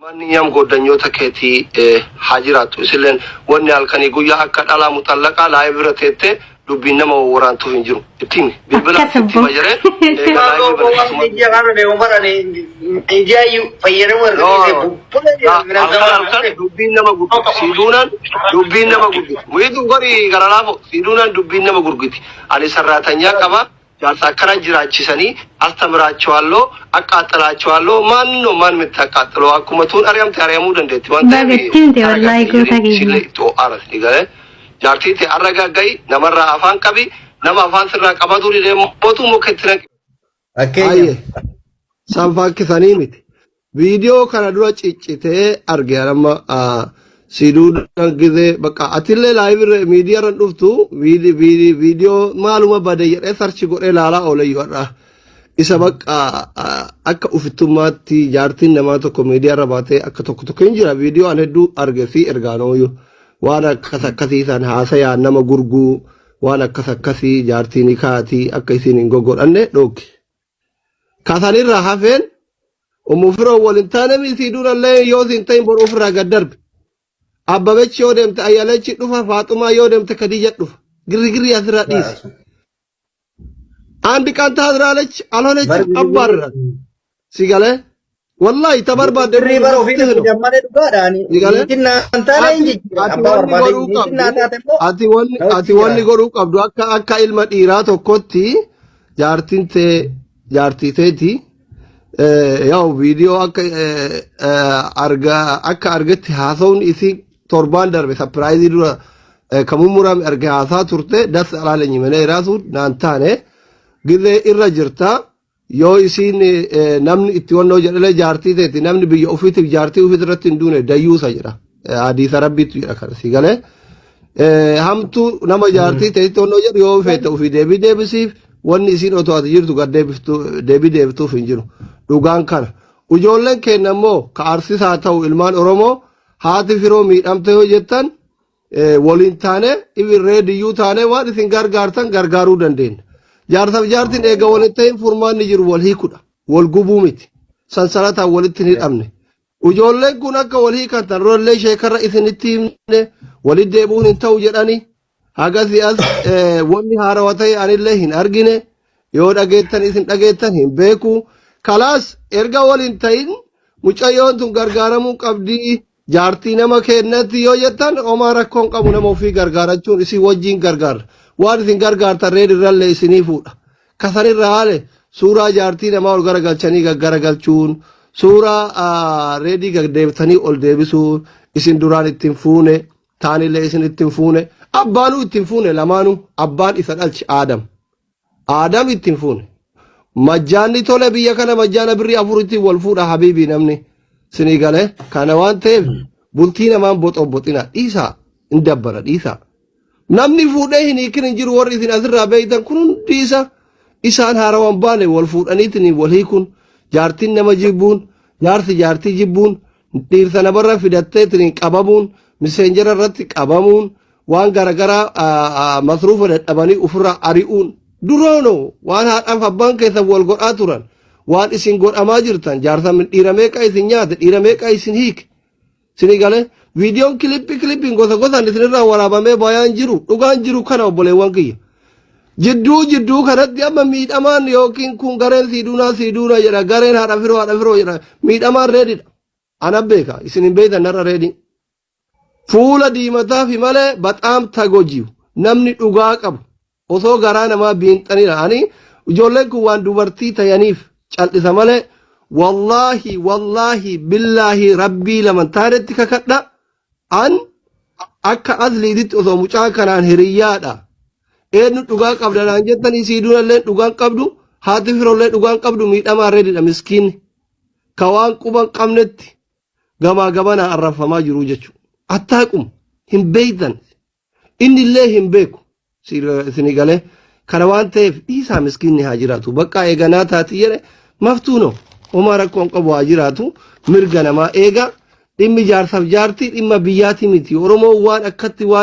Maniyam goddanyoota keetii haa jiraattu isilleen wanni halkanii guyyaa akka dhalaa mutallaqaa laayibira teettee dubbiin nama waraantuu hin jiru. Ittiin bilbila itti fayyadee dubbiin nama gurgurti dubbiin nama gurgurti muhiitu gorii gara laafo siiduunaan dubbiin nama gurgurti ani sarraatanyaa qaba. Jaarsa akkana jiraachisanii astamiraachwaallo akkaatalaachwaallo maanno maan mittaqaaxalo akkuma tuun ari'amte ari'amuu dandeetti waan ta'eef wallahi goota sille to arati gale jaartiitti arragaagay namarraa afaan qabi nama afaan sirraa qabatu dide mootu mukettina akkeenya sanfaakkisanii miti viidiyoo kana dura ciccitee arge amma Siduu gize bakka atille live media ran dhuftu video maaluma bade jedhee sarchi godhee laalaa oole yoodha isa bakka akka ufittummaatti jaartiin namaa tokko media irra baatee akka tokko hin jira video an hedduu arge fi ergaanooyu waan akkasii san haasayaan nama gurguu waan akkasii jaartiin kaatii akka isin hin goggodhanne dhooki kaasanirraa hafeen umufiroo waliin taane siduunallee yoo sin ta'in bor ofirraa gaddarbe Abbabechi yoo deemte Ayyalechi dhufa Faaxumaa yoo deemte Khadija dhufa girgirri asirraa dhiisi. Andi qanta Hazraalechi Alolechi abbaarra si galee wallahi tabarbaadde riba ofii jammane dhugaadhaani ati wanni godhuu qabdu akka ilma dhiiraa tokkotti jaartii teeti yaa'u viidiyoo akka argetti haasawun isii torban darbe surprise dura kamumuram arge haasaa turte das alaalenyi mene iraasu naan taane gille irra jirta yoo isiin namni itti wannoo jedhale jaartii teeti namni biyya ofiitiif jaartii ofiit irratti hin duune dayyuusa jedha hadiisa rabbiitu jedha kana si galee hamtu nama jaartii teeti wannoo jedhu yoo feete ofii deebii deebisiif wanni isiin otoo ati jirtu gad deebii deebituuf hin jiru dhugaan kana ijoolleen keenya immoo ka arsis haa ta'u ilmaan oromoo haati firoo miidhamte yoo jettan waliin taane ibirree diyyuu taane waan isin gargaartan gargaaruu dandeenya. Jaarsaaf jaartiin eega waliin ta'in furmaanni jiru wal hiikudha wal gubuu miti sansalataan walitti hin hidhamne. Ijoolleen kun akka wal hiikantan rollee sheekarra isinitti himne walitti deebi'uun hin ta'u jedhani hagasi as wanni haarawaa ta'e anillee hin argine yoo dhageettan isin dhageettan hin beeku. Kalaas erga waliin ta'in mucayyoon tun gargaaramuu qabdi jaartii nama kennatti yoo jettan homaa rakkoon qabu nama ofii gargaarachuun isin wajjin gargaara waan isin gargaartan reedirrallee isinii fuudha kasanirra haale suuraa jaartii namaa ol garagalchanii gaggaragalchuun suuraa reedii gagdeebitanii ol deebisuun isin duraan ittiin fuune taanillee isin ittiin fuune abbaanuu ittiin fuune lamaanuu abbaan isa dhalchi aadam ittiin fuune. Majjaanni tole biyya kana majjaana birrii afuritti wal fuudha habiibii namni sinii galee kana waan ta'eef bultii namaan boxoboxina dhiisaa hin dabbara dhiisaa namni fuudhee hin hiikin hin jiru warri isin asirraa beeytan kun hundi isaan haarawaan baane wal fuudhaniitiin wal hiikun jaartiin nama jibbuun jaartii jibbuun dhiirsa namarra fidatteetiin qabamuun miseenjara irratti qabamuun waan garagaraa masruufa dadhabanii ofirraa ari'uun. Duroono waan haadhaaf abbaan keessa wal godhaa turan waan isin godhamaa jirtan jaarsa dhiira meeqa isin nyaate dhiira meeqa isin hiike sinii galee viidiyoon kilippiin gosaan isinirraa waraabamee bayaan jiru dhugaan jiru kana obboleewwan kiyya jidduu kanatti amma miidhamaan yookiin kun gareen siiduunaa jedha gareen haadha firoo jedha miidhamaan reedidha ana beeka isin hin beektan narra reedii fuula diimataa fi malee baxaam tagojiyu namni dhugaa qabu. Osoo garaa namaa biinxanidha ani ijoolleen kun waan dubartii ta'aniif cal'isa malee wallaahi billaahi rabbii laman taanetti kakadha an akka asliititti osoo mucaa kanaan hiriyyaadha eenyu dhugaa qabda naan jettanii siiduunallee dhugaan qabdu haati firollee dhugaan qabdu miidhamaa reedidha miskiinni ka waan quban qabnetti gamaa gamanaa arrafamaa jiru jechuudha attaaqum hin beeytan innillee hin beeku. Isinii galee kana waan ta'eef dhiisaa miskiinni haa jiraatu bakka eeganaa taati jedhe maftuuno homaa rakkoon qabu haa jiraatu mirga namaa eega dhimmi jaarsaaf jaartii dhimma biyyaatii miti oromoo waan akkatti waa'ee.